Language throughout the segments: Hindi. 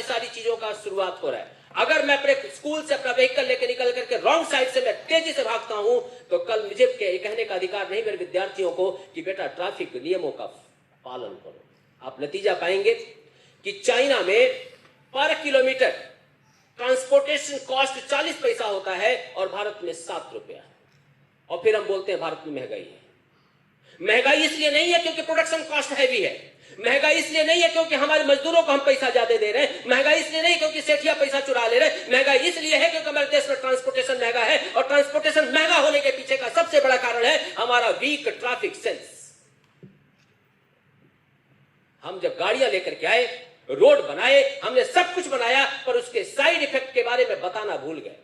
सारी चीजों का शुरुआत हो रहा है। अगर मैं अपने स्कूल से अपना व्हीकल लेकर निकल करके रॉन्ग साइड से मैं तेजी से भागता हूं, तो कल मुझे कहने का अधिकार नहीं मेरे विद्यार्थियों को कि बेटा ट्रैफिक नियमों का पालन करो। आप नतीजा पाएंगे कि चाइना में पर किलोमीटर ट्रांसपोर्टेशन कॉस्ट 40 पैसा होता है और भारत में 7 रुपया। और फिर हम बोलते हैं भारत में महंगाई है। महंगाई इसलिए नहीं है क्योंकि प्रोडक्शन कॉस्ट हैवी है, महंगाई इसलिए नहीं है क्योंकि हमारे मजदूरों को हम पैसा ज्यादा दे रहे हैं, महंगाई इसलिए नहीं क्योंकि सेठिया पैसा चुरा ले रहे हैं, महंगाई इसलिए है क्योंकि हमारे देश में ट्रांसपोर्टेशन महंगा है। और ट्रांसपोर्टेशन महंगा होने के पीछे का सबसे बड़ा कारण है हमारा वीक ट्रैफिक सेंस। हम जब गाड़ियां लेकर के आए, रोड बनाए, हमने सब कुछ बनाया, पर उसके साइड इफेक्ट के बारे में बताना भूल गए।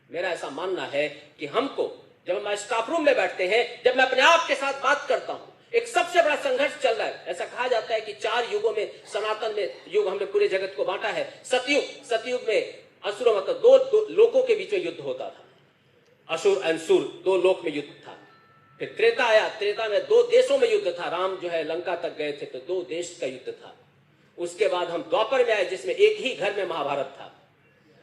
मेरा ऐसा मानना है कि हमको जब हम स्टाफ रूम में बैठते हैं, जब मैं अपने आप के साथ बात करता हूं, एक सबसे बड़ा संघर्ष चल रहा है। ऐसा कहा जाता है कि 4 युगों में, सनातन में युग हमने पूरे जगत को बांटा है। सतयुग में असुर मतलब दो लोकों के बीच में युद्ध होता था, असुर एंड सुर, 2 लोक में युद्ध था। फिर त्रेता आया, त्रेता में 2 देशों में युद्ध था। राम जो है लंका तक गए थे तो 2 देश का युद्ध था। उसके बाद हम द्वापर में आए जिसमें एक ही घर में महाभारत था।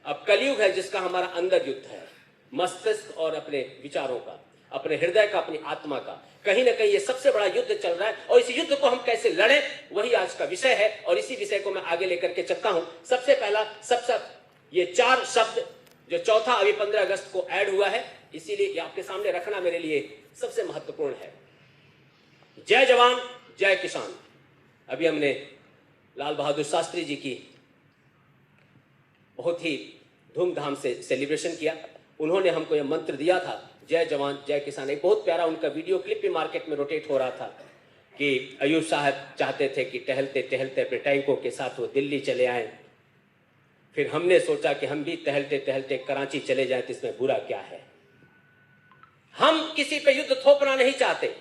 अब कलयुग है जिसका हमारा अंदर युद्ध है, मस्तिष्क और अपने विचारों का, अपने हृदय का, अपनी आत्मा का। कहीं ना कहीं ये सबसे बड़ा युद्ध चल रहा है और इस युद्ध को हम कैसे लड़ें, वही आज का विषय है। और इसी विषय को मैं आगे लेकर के चलता हूं। सबसे पहला ये 4 शब्द जो चौथा अभी 15 अगस्त को ऐड हुआ है, इसीलिए ये आपके सामने रखना मेरे लिए सबसे महत्वपूर्ण है। जय जवान जय किसान। अभी हमने लाल बहादुर शास्त्री जी की बहुत ही धूमधाम से सेलिब्रेशन किया। उन्होंने हमको यह मंत्र दिया था, जय जवान जय किसान। एक बहुत प्यारा उनका वीडियो क्लिप भी मार्केट में रोटेट हो रहा था कि अयूब साहब चाहते थे कि टहलते टहलते अपने टैंकों के साथ वो दिल्ली चले आए। फिर हमने सोचा कि हम भी टहलते टहलते कराची चले जाएं, तो इसमें बुरा क्या है। हम किसी पे युद्ध थोपना नहीं चाहते,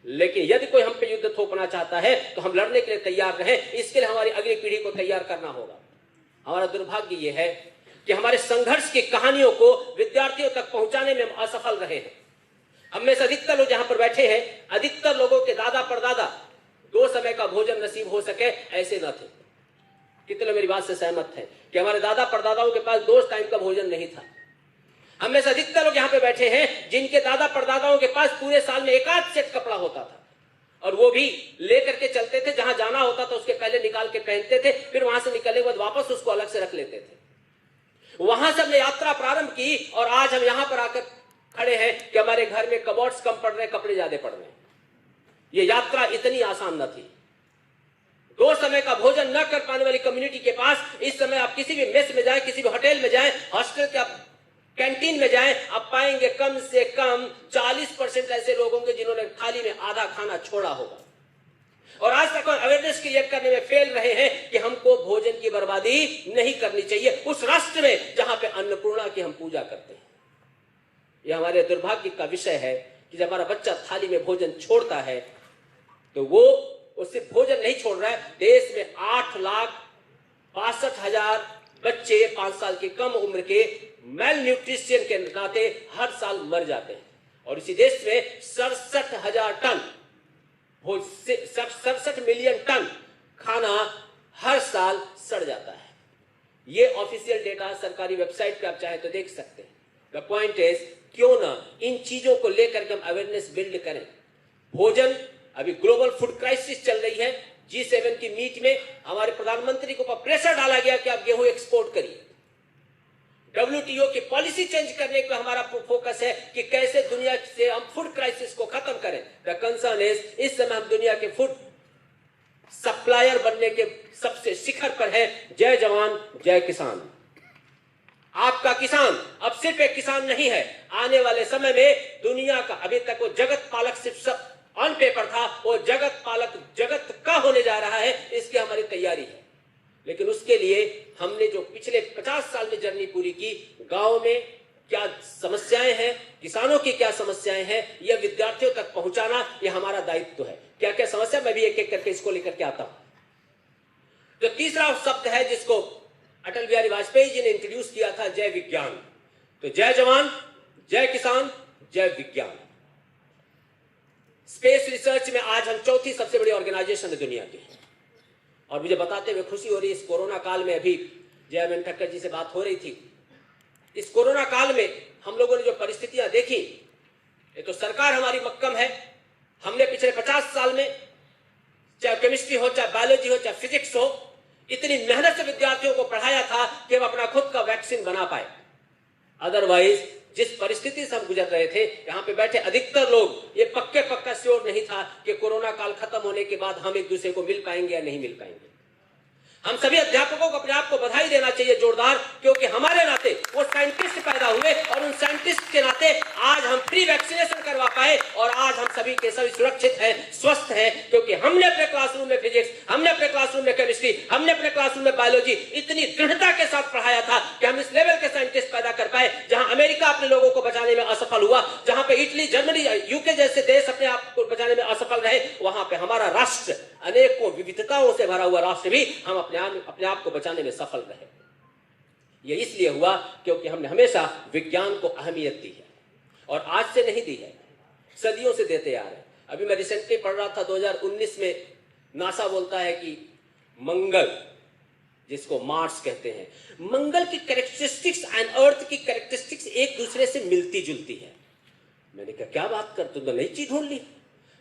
लेकिन यदि कोई हम पे युद्ध थोपना चाहता है तो हम लड़ने के लिए तैयार रहें। इसके लिए हमारी अगली पीढ़ी को तैयार करना होगा। हमारा दुर्भाग्य यह है कि हमारे संघर्ष की कहानियों को विद्यार्थियों तक पहुंचाने में हम असफल रहे हैं। हम में से अधिकतर लोग जहां पर बैठे हैं, अधिकतर लोगों के दादा परदादा 2 समय का भोजन नसीब हो सके ऐसे न थे। कितने लोग मेरी बात से सहमत हैं कि हमारे दादा परदादाओं के पास 2 टाइम का भोजन नहीं था। हम में से अधिकतर लोग यहाँ पे बैठे हैं जिनके दादा परदादाओं के पास पूरे साल में 1 आध सेट कपड़ा होता था, और वो भी लेकर के चलते थे। जहां जाना होता था उसके पहले निकाल के पहनते थे, फिर वहां से निकलने के बाद वापस उसको अलग से रख लेते थे। वहां से हमने यात्रा प्रारंभ की और आज हम यहां पर आकर खड़े हैं कि हमारे घर में कबोर्ड्स कम पड़ रहे, कपड़े ज्यादा पड़ रहे। ये यात्रा इतनी आसान न थी। 2 समय का भोजन न कर पाने वाली कम्युनिटी के पास इस समय आप किसी भी मेस में जाएं, किसी भी होटल में जाएं, हॉस्टल के आप कैंटीन में जाएं, आप पाएंगे कम से कम 40% ऐसे लोग होंगे जिन्होंने थाली में आधा खाना छोड़ा होगा। और आज तक अवेयरनेस क्रिएट करने में फेल रहे हैं कि हमको भोजन की बर्बादी नहीं करनी चाहिए उस राष्ट्र में जहां पे अन्नपूर्णा की हम पूजा करते हैं। यह हमारे दुर्भाग्य का विषय है कि जब हमारा बच्चा थाली में भोजन छोड़ता है तो वो सिर्फ भोजन नहीं छोड़ रहा है, देश में 8,62,000 बच्चे 5 साल की कम उम्र के मेल न्यूट्रिशन के नाते हर साल मर जाते हैं। और इसी देश में 67 मिलियन टन खाना हर साल सड़ जाता है। ये ऑफिशियल डेटा सरकारी वेबसाइट पे आप चाहे तो देख सकते हैं। द पॉइंट इज, क्यों ना इन चीजों को लेकर के हम अवेयरनेस बिल्ड करें। भोजन, अभी ग्लोबल फूड क्राइसिस चल रही है। G7 की मीट में हमारे प्रधानमंत्री के ऊपर प्रेशर डाला गया कि आप गेहूं एक्सपोर्ट करिए। WTO की पॉलिसी चेंज करने पर हमारा फोकस है कि कैसे दुनिया से हम फूड क्राइसिस को खत्म करें। द कंसर्न इज, इस समय हम दुनिया के फूड सप्लायर बनने के सबसे शिखर पर है। जय जवान जय किसान। आपका किसान अब सिर्फ एक किसान नहीं है, आने वाले समय में दुनिया का, अभी तक वो जगत पालक सिर्फ ऑन पेपर था, वो जगत पालक जगत का होने जा रहा है। इसकी हमारी तैयारी है। लेकिन उसके लिए हमने जो पिछले 50 साल में जर्नी पूरी की, गांव में क्या समस्याएं हैं, किसानों की क्या समस्याएं हैं, यह विद्यार्थियों तक पहुंचाना, यह हमारा दायित्व है। क्या क्या समस्या, मैं भी एक एक करके इसको लेकर के आता हूं। जो तीसरा शब्द है जिसको अटल बिहारी वाजपेयी जी ने इंट्रोड्यूस किया था, जय विज्ञान। तो जय जवान जय किसान जय विज्ञान। स्पेस रिसर्च में आज हम 4थी सबसे बड़ी ऑर्गेनाइजेशन है दुनिया की। और मुझे बताते हुए खुशी हो रही है, इस कोरोना काल में अभी जयमन ठक्कर जी से बात हो रही थी, इस कोरोना काल में हम लोगों ने जो परिस्थितियां देखी, ये तो सरकार हमारी मक्कम है। हमने पिछले 50 साल में चाहे केमिस्ट्री हो, चाहे बायोलॉजी हो, चाहे फिजिक्स हो, इतनी मेहनत से विद्यार्थियों को पढ़ाया था कि वो अपना खुद का वैक्सीन बना पाए। अदरवाइज जिस परिस्थिति से हम गुजर रहे थे, यहां पे बैठे अधिकतर लोग ये पक्का श्योर नहीं था कि कोरोना काल खत्म होने के बाद हम एक दूसरे को मिल पाएंगे या नहीं मिल पाएंगे। हम सभी अध्यापकों को अपने आप को बधाई देना चाहिए जोरदार, क्योंकि हमारे नाते वो साइंटिस्ट पैदा हुए और उन साइंटिस्ट के नाते आज हम फ्री वैक्सीनेशन करवा पाए और आज हम सभी के सभी सुरक्षित हैं, स्वस्थ हैं, क्योंकि हमने अपने क्लासरूम में फिजिक्स, हमने अपने क्लासरूम में केमिस्ट्री, हमने अपने क्लासरूम में बायोलॉजी इतनी दृढ़ता के साथ पढ़ाया था कि हम इस लेवल के साइंटिस्ट पैदा कर पाए। जहां अमेरिका अपने लोगों को बचाने में असफल हुआ, जहां पे इटली, जर्मनी, यूके जैसे देश अपने आप को बचाने में असफल रहे, वहां पे हमारा राष्ट्र, अनेकों विविधताओं से भरा हुआ राष्ट्र भी हम अपने आप को बचाने में सफल रहे। यह इसलिए हुआ क्योंकि हमने हमेशा विज्ञान को अहमियत दी है, और आज से नहीं दी है, सदियों से देते आ रहे हैं। अभी मैं रिसेंटली पढ़ रहा था, 2019 में नासा बोलता है कि मंगल, जिसको मार्स कहते हैं, मंगल की कैरेक्टरिस्टिक्स एंड अर्थ की कैरेक्टरिस्टिक्स एक दूसरे से मिलती जुलती है। मैंने कहा क्या बात कर, तुम तो नई चीज ढूंढ ली।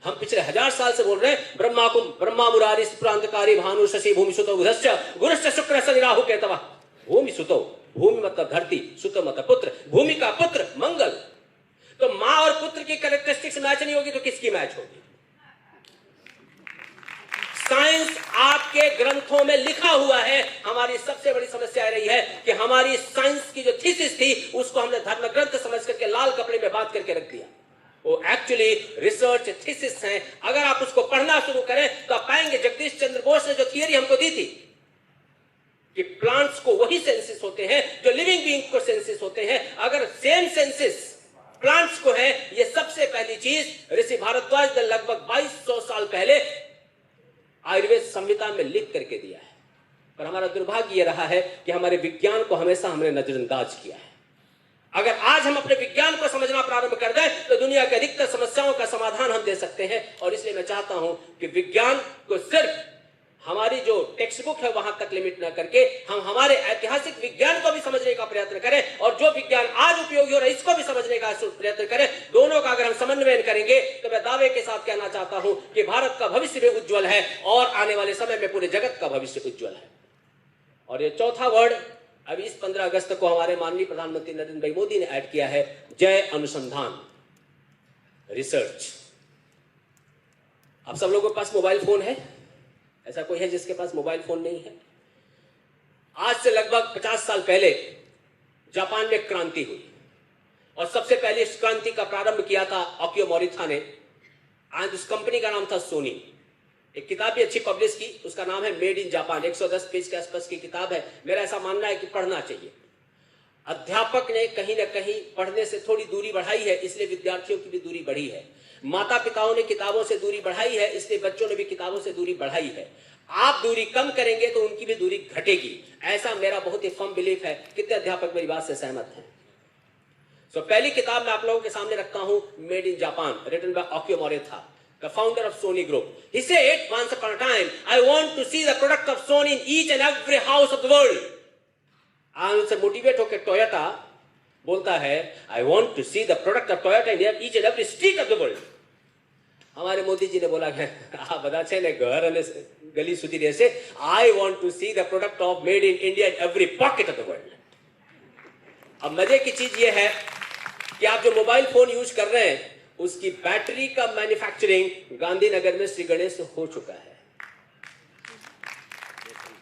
हम पिछले 1000 साल से बोल रहे हैं ब्रह्मा मुरारी प्रांतकारी भानु शशि भूमि सुतो बुधश्च गुरुश्च शुक्र शनि राहु केतवः। भूमि सुतो, भूमि मतलब धरती, सुतो मतलब पुत्र, भूमि का पुत्र मंगल। तो मां और पुत्र की कैरेक्टरिस्टिक्स मैच नहीं होगी तो किसकी मैच होगी? साइंस आपके ग्रंथों में लिखा हुआ है। हमारी सबसे बड़ी समस्या रही है कि हमारी साइंस की जो थीसिस थी उसको हमने धर्म ग्रंथ समझ करके लाल कपड़े में बांध करके रख दिया। वो एक्चुअली रिसर्च थीसिस हैं। अगर आप उसको पढ़ना शुरू करें तो आप पाएंगे जगदीश चंद्र बोस ने जो थियरी हमको दी थी कि प्लांट्स को वही सेंसेस होते हैं जो लिविंग बीइंग को सेंसेस होते हैं। अगर सेम सेंसेस प्लांट्स को है, ये सबसे पहली चीज ऋषि भारद्वाज ने लगभग 2200 साल पहले आयुर्वेद संहिता में लिख करके दिया है। पर हमारा दुर्भाग्य यह रहा है कि हमारे विज्ञान को हमेशा हमने नजरअंदाज किया है। अगर आज हम अपने विज्ञान को समझना प्रारंभ कर दें तो दुनिया के अधिकतर समस्याओं का समाधान हम दे सकते हैं। और इसलिए मैं चाहता हूं कि विज्ञान को सिर्फ हमारी जो टेक्स्ट बुक है वहां तक लिमिट न करके हम हमारे ऐतिहासिक विज्ञान को भी समझने का प्रयत्न करें, और जो विज्ञान आज उपयोगी हो रहा है इसको भी समझने का प्रयत्न करें। दोनों का अगर हम समन्वय करेंगे तो मैं दावे के साथ कहना चाहता हूं कि भारत का भविष्य भी उज्जवल है और आने वाले समय में पूरे जगत का भविष्य उज्जवल है। और ये चौथा वर्ड अभी इस 15 अगस्त को हमारे माननीय प्रधानमंत्री नरेंद्र भाई मोदी ने ऐड किया है, जय अनुसंधान, रिसर्च। आप सब लोगों के पास मोबाइल फोन है? ऐसा कोई है जिसके पास मोबाइल फोन नहीं है? आज से लगभग 50 साल पहले जापान में क्रांति हुई और सबसे पहले इस क्रांति का प्रारंभ किया था अकियो मोरिथा ने। आज उस कंपनी का नाम था सोनी। एक किताब भी अच्छी पब्लिश की, उसका नाम है मेड इन जापान। 110 पेज के आसपास की किताब है। मेरा ऐसा मानना है कि पढ़ना चाहिए। अध्यापक ने कहीं ना कहीं पढ़ने से थोड़ी दूरी बढ़ाई है, इसलिए विद्यार्थियों की भी दूरी बढ़ी है। माता पिताओं ने किताबों से दूरी बढ़ाई है, इसलिए बच्चों ने भी किताबों से दूरी बढ़ाई है। आप दूरी कम करेंगे तो उनकी भी दूरी घटेगी, ऐसा मेरा बहुत ही फर्म बिलीफ है। कितने अध्यापक मेरी बात से सहमत हैं? पहली किताब मैं आप लोगों के सामने रखता हूं, made in Japan, written by Akio Morita, the founder of Sony Group. He said once upon a time, I want to see the product of Sony in each and every house of the world. आज उनसे मोटिवेट होकर टोयोटा बोलता है, I want to see the product of Toyota in each and every street of the world. हमारे मोदी जी ने बोला है, आप बता छे ने घर અને गली સુધી રહેશે, I want to see the product of made in India in every pocket of the world. अब मजे की चीज ये है कि आप जो मोबाइल फोन यूज कर रहे हैं उसकी बैटरी का मैन्युफैक्चरिंग गांधीनगर में श्री गणेश हो चुका है।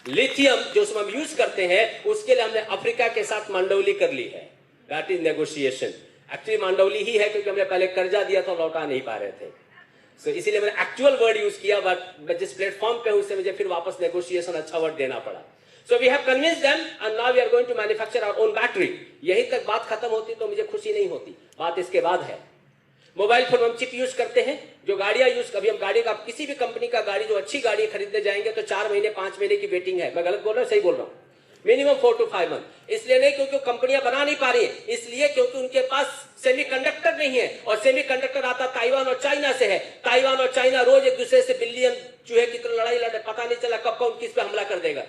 लिथियम जो हम यूज करते हैं उसके लिए हमने अफ्रीका के साथ मांडवली कर ली है। That is negotiation. एक्चुअली मांडवली ही है क्योंकि हमने पहले कर्जा दिया था, लौटा नहीं पा रहे थे। इसीलिए मैंने एक्चुअल वर्ड यूज किया, बट जिस प्लेटफॉर्म पे हूं उससे मुझे फिर वापस नेगोशिएशन अच्छा वर्ड देना पड़ा। So we have convinced them and now we are going to manufacture our own battery. यही तक बात खत्म होती तो मुझे खुशी नहीं होती। बात इसके बाद है, मोबाइल फोन हम चिप यूज करते हैं, जो गाड़ियां यूज, कभी हम गाड़ी का किसी भी कंपनी का गाड़ी, जो अच्छी गाड़ी खरीदने जाएंगे तो 4 महीने 5 महीने की वेटिंग है। मैं गलत बोल रहा हूं, सही बोल रहा हूं? Minimum 4 to 5 month. इसलिए नहीं क्योंकि कंपनियां बना नहीं पा रही है, इसलिए क्योंकि उनके पास सेमीकंडक्टर नहीं है, और सेमीकंडक्टर आता ताइवान और चाइना से है। ताइवान और चाइना रोज एक दूसरे से बिलियन चूहे की तरह लड़ाई लड़े, पता नहीं चला कब कौन किस पे हमला कर देगा।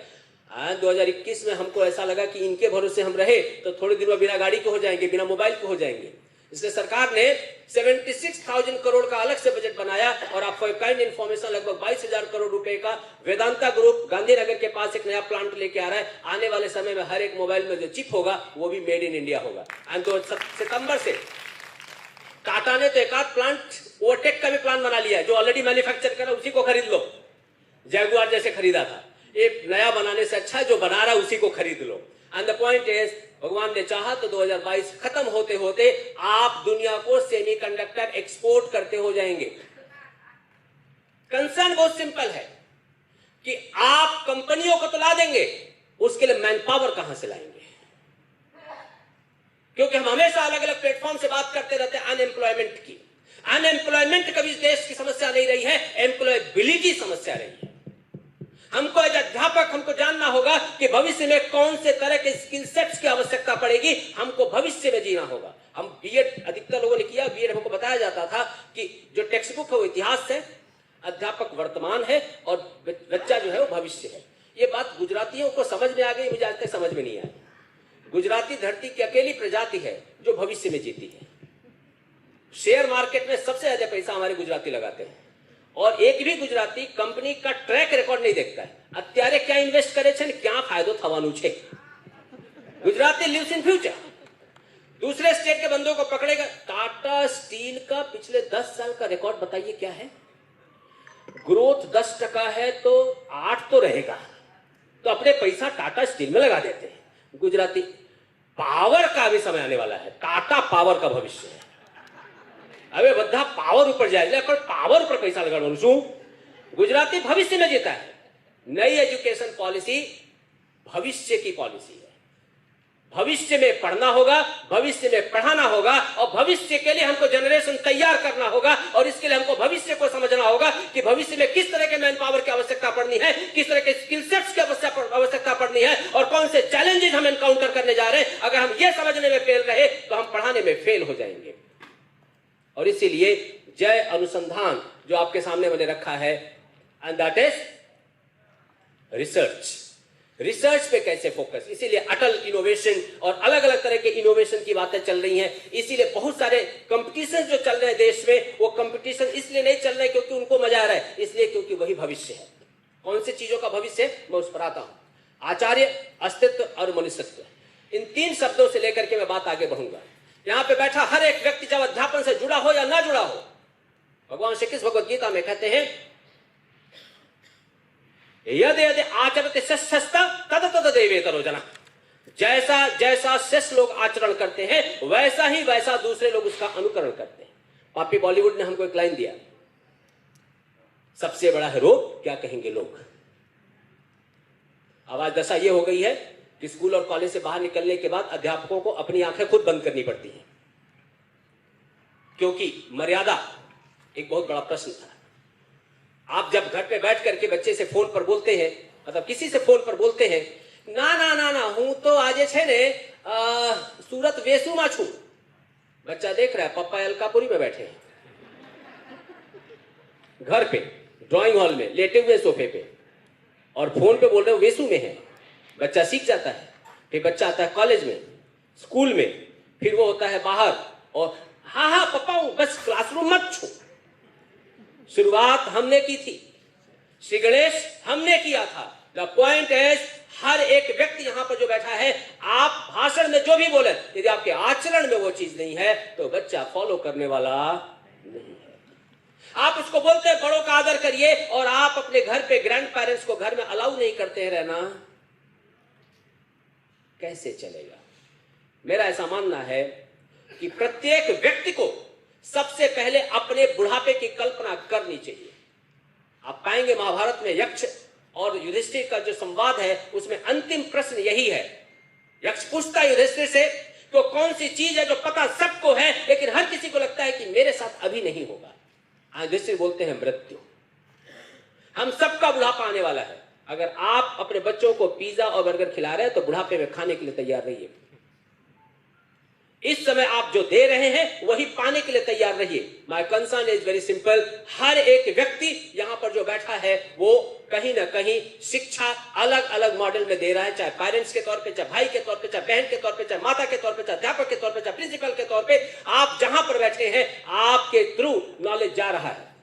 2021 में हमको ऐसा लगा कि इनके भरोसे हम रहे तो थोड़े दिन में बिना गाड़ी के हो जाएंगे, बिना मोबाइल के हो जाएंगे। इसलिए सरकार ने 76,000 करोड़ का अलग से बजट बनाया, और आपको काइंड इन्फॉर्मेशन लगभग 22,000 करोड़ रुपए का वेदांता ग्रुप गांधीनगर के पास एक नया प्लांट लेके आ रहा है। आने वाले समय में हर एक मोबाइल में जो चिप होगा वो भी मेड इन इंडिया होगा। एंड 2 सितंबर से टाटा ने तो एक आध प्लांट, ओवरटेक का भी प्लान बना लिया है, जो ऑलरेडी मैन्युफैक्चर कर रहा है उसी को खरीद लो। जैगुआर जैसे खरीदा था, एक नया बनाने से अच्छा जो बना रहा है उसी को खरीद लो। एंड द पॉइंट इज, भगवान ने चाहा तो 2022 खत्म होते होते आप दुनिया को सेमीकंडक्टर एक्सपोर्ट करते हो जाएंगे। कंसर्न बहुत सिंपल है कि आप कंपनियों को तो ला देंगे, उसके लिए मैन पावर कहां से लाएंगे? क्योंकि हम हमेशा अलग अलग प्लेटफॉर्म से बात करते रहते हैं अनएम्प्लॉयमेंट की। अनएम्प्लॉयमेंट कभी इस देश की समस्या नहीं रही है, एम्प्लॉयबिलिटी समस्या रही है। हमको एज अध्यापक हमको जानना होगा कि भविष्य में कौन से तरह के स्किल सेट्स की आवश्यकता पड़ेगी, हमको भविष्य में जीना होगा। हम बीएड अधिकतर लोगों ने किया, बीएड हमको बताया जाता था कि जो टेक्स्ट बुक है वो इतिहास है, अध्यापक वर्तमान है और बच्चा जो है वो भविष्य है। ये बात गुजरातियों को समझ में आ गई, मुझे आज तक समझ में नहीं आई। गुजराती धरती की अकेली प्रजाति है जो भविष्य में जीती है। शेयर मार्केट में सबसे ज्यादा पैसा हमारे गुजराती लगाते हैं, और एक भी गुजराती कंपनी का ट्रैक रिकॉर्ड नहीं देखता है। અત્યારે क्या इन्वेस्ट करे छे, क्या फायदो थवानुं छे। Gujarati lives in future. दूसरे स्टेट के बंदों को पकड़ेगा। टाटा स्टील का पिछले 10 साल का रिकॉर्ड बताइए क्या है? ग्रोथ 10% है तो 8 तो रहेगा, तो अपने पैसा टाटा स्टील में लगा देते हैं गुजराती। पावर का भी समय आने वाला है, टाटा पावर का भविष्य है। હવે બધા પાવર ઉપર જાય એટલે પણ પાવર ઉપર પૈસા લગાડવાનું શું? गुजराती भविष्य में जीता है। नई एजुकेशन पॉलिसी भविष्य की पॉलिसी है। भविष्य में पढ़ना होगा, भविष्य में पढ़ाना होगा, और भविष्य के लिए हमको जनरेशन तैयार करना होगा, और इसके लिए हमको भविष्य को समझना होगा कि भविष्य में किस तरह के मैन पावर की आवश्यकता पड़नी है, किस तरह के स्किल सेट्स की आवश्यकता पड़नी है, और कौन से चैलेंजेस हम एनकाउंटर करने जा रहे हैं। अगर हम ये समझने में फेल रहे तो हम पढ़ाने में फेल हो जाएंगे। और इसीलिए जय अनुसंधान जो आपके सामने मैंने रखा है, and that is research. Research पे कैसे फोकस, इसीलिए अटल इनोवेशन और अलग अलग तरह के इनोवेशन की बातें चल रही हैं। इसीलिए बहुत सारे कंपटीशन जो चल रहे हैं देश में, वो कंपटीशन इसलिए नहीं चल रहे क्योंकि उनको मजा आ रहा है, इसलिए क्योंकि वही भविष्य है। कौन सी चीजों का भविष्य है, मैं उस पर आता हूं। आचार्य, अस्तित्व और मनुष्यत्व, इन 3 शब्दों से लेकर के मैं बात आगे बढ़ूंगा। यहां पे बैठा हर एक व्यक्ति जब अध्यापन से जुड़ा हो या ना जुड़ा हो, भगवान श्री कृष्ण भगवद गीता में कहते हैं, यदि यदि आचरते श्रेष्ठस्ता तद तद देवेतरो जना। जैसा जैसा श्रेष्ठ लोग आचरण करते हैं वैसा दूसरे लोग उसका अनुकरण करते हैं। पापी बॉलीवुड ने हमको एक लाइन दिया, सबसे बड़ा है रोग, क्या कहेंगे लोग। अब आज दशा ये हो गई है कि स्कूल और कॉलेज से बाहर निकलने के बाद अध्यापकों को अपनी आंखें खुद बंद करनी पड़ती हैं, क्योंकि मर्यादा एक बहुत बड़ा प्रश्न था। आप जब घर पे बैठ करके बच्चे से फोन पर बोलते हैं, मतलब किसी से फोन पर बोलते हैं, ना ना ना ना हूं तो आज छे ने सूरत वेसू में छू, बच्चा देख रहा है पप्पा अलकापुरी में बैठे हैं, घर पे ड्राइंग हॉल में लेटे हुए सोफे पे, और फोन पे बोल रहे हो वेसू में है। बच्चा सीख जाता है, फिर बच्चा आता है कॉलेज में, स्कूल में, फिर वो होता है बाहर, और हाँ हाँ पप्पा बस क्लासरूम मत छू। शुरुआत हमने की थी, श्री गणेश हमने किया था। द पॉइंट इज, हर एक व्यक्ति यहां पर जो बैठा है, आप भाषण में जो भी बोले, यदि आपके आचरण में वो चीज नहीं है तो बच्चा फॉलो करने वाला नहीं है। आप उसको बोलते हैं बड़ों का आदर करिए, और आप अपने घर पे ग्रैंड पेरेंट्स को घर में अलाउ नहीं करते हैं रहना, कैसे चलेगा। मेरा ऐसा मानना है कि प्रत्येक व्यक्ति को सबसे पहले अपने बुढ़ापे की कल्पना करनी चाहिए। आप पाएंगे महाभारत में यक्ष और युधिष्ठिर का जो संवाद है, उसमें अंतिम प्रश्न यही है। यक्ष पूछता है युधिष्ठिर से तो कौन सी चीज है जो पता सबको है लेकिन हर किसी को लगता है कि मेरे साथ अभी नहीं होगा। युधिष्ठिर बोलते हैं मृत्यु। हम सबका बुढ़ापा आने वाला है, अगर आप अपने बच्चों को पिज्जा और बर्गर खिला रहे हैं तो बुढ़ापे में खाने के लिए तैयार रहिए। इस समय आप जो दे रहे हैं वही पाने के लिए तैयार रहिए। My concern is very simple, हर एक व्यक्ति यहां पर जो बैठा है वो कहीं ना कहीं शिक्षा अलग अलग मॉडल में दे रहा है, चाहे पेरेंट्स के तौर पे, चाहे भाई के तौर पे, चाहे बहन के तौर पे, चाहे माता के तौर पे, चाहे अध्यापक के तौर पे, चाहे प्रिंसिपल के तौर पे। आप जहां पर बैठे हैं आपके थ्रू नॉलेज जा रहा है।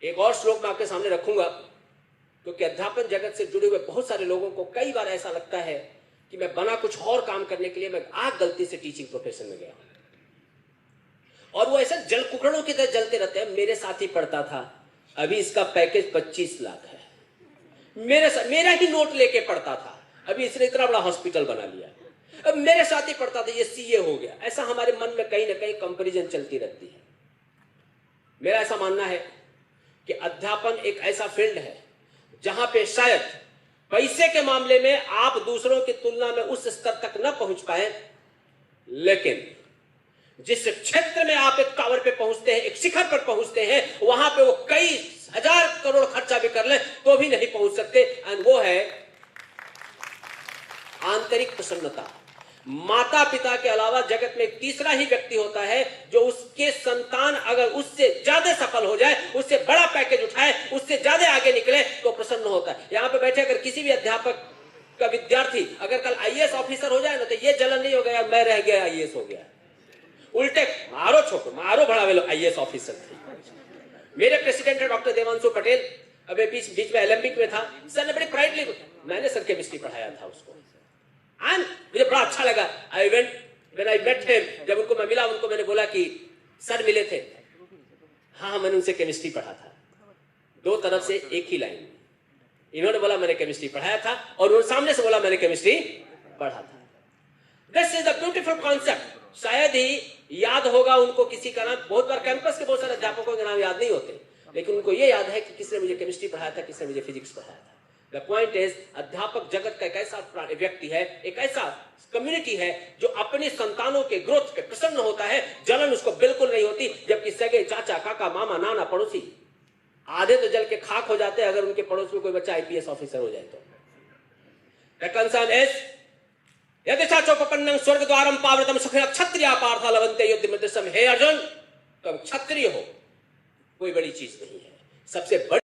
एक और श्लोक मैं आपके सामने रखूंगा, क्योंकि अध्यापन जगत से जुड़े हुए बहुत सारे लोगों को कई बार ऐसा लगता है कि मैं बना कुछ और काम करने के लिए मैं गलती से टीचिंग प्रोफेशन में गया, और वो ऐसा जल कुकड़ों की तरह जलते रहते हैं। मेरे साथ ही पढ़ता था, अभी इसका पैकेज 25 लाख है। मेरा ही नोट लेके पढ़ता था, अभी इसने इतना बड़ा हॉस्पिटल बना लिया। अब मेरे साथ ही पढ़ता था, ये सीए हो गया। ऐसा हमारे मन में कहीं ना कहीं कंपैरिजन चलती रहती है। मेरा ऐसा मानना है कि अध्यापन एक ऐसा फील्ड है जहां पे शायद पैसे के मामले में आप दूसरों की तुलना में उस स्तर तक न पहुंच पाए, लेकिन जिस क्षेत्र में आप एक टावर पे पहुंचते हैं, एक शिखर पर पहुंचते हैं, वहां पे वो कई हजार करोड़ खर्चा भी कर ले तो भी नहीं पहुंच सकते। एंड वो है आंतरिक प्रसन्नता। माता पिता के अलावा जगत में एक तीसरा ही व्यक्ति होता है जो उसके संतान अगर उससे ज्यादा सफल हो जाए, उससे बड़ा पैकेज उठाए, उससे ज्यादा आगे निकले तो प्रसन्न होता है। यहां पे बैठे अगर किसी भी अध्यापक का विद्यार्थी अगर कल आईएएस ऑफिसर हो जाए ना, तो ये जलन नहीं हो गया मैं रह गया आईएएस हो गया। उल्टे मारो छोटो मारो बढ़ावे लो आईएएस ऑफिसर थे। मेरे प्रेसिडेंट है डॉक्टर देवांशु पटेल, अभी बीच में ओलंपिक में था। सर ने बड़ी प्राइडली, मैंने सर केमिस्ट्री पढ़ाया था उसको, एंड मुझे बड़ा अच्छा लगा। व्हेन आई मेट हिम, जब उनको मैं मिला, उनको मैंने बोला कि सर मिले थे? हाँ, मैंने उनसे केमिस्ट्री पढ़ा था। दो तरफ से एक ही लाइन, इन्होंने बोला मैंने केमिस्ट्री पढ़ाया था, और उन्होंने सामने से बोला मैंने केमिस्ट्री पढ़ा था। This is the beautiful concept. शायद ही याद होगा उनको किसी का नाम, बहुत बार कैंपस के बहुत सारे अध्यापकों के नाम याद नहीं होते, लेकिन उनको यह याद है कि किसने मुझे केमिस्ट्री पढ़ाया था, किसने मुझे फिजिक्स पढ़ाया था। द पॉइंट इज, अध्यापक जगत का एक ऐसा व्यक्ति है, एक ऐसा कम्युनिटी है जो अपने संतानों के ग्रोथ पे प्रसन्न होता है। जलन उसको बिल्कुल नहीं होती, जबकि सगे चाचा काका मामा नाना पड़ोसी आधे तो जल के खाक हो जाते हैं अगर उनके पड़ोस में कोई बच्चा आईपीएस ऑफिसर हो जाए तो। द कंसर्न इज, यदि चाचोपन्नं स्वर्ग द्वारम पावृतम सुखिनः क्षत्रिया पार्था लभन्ते युद्ध में। हे अर्जुन, तुम क्षत्रिय हो, कोई बड़ी चीज नहीं है। सबसे बड़ी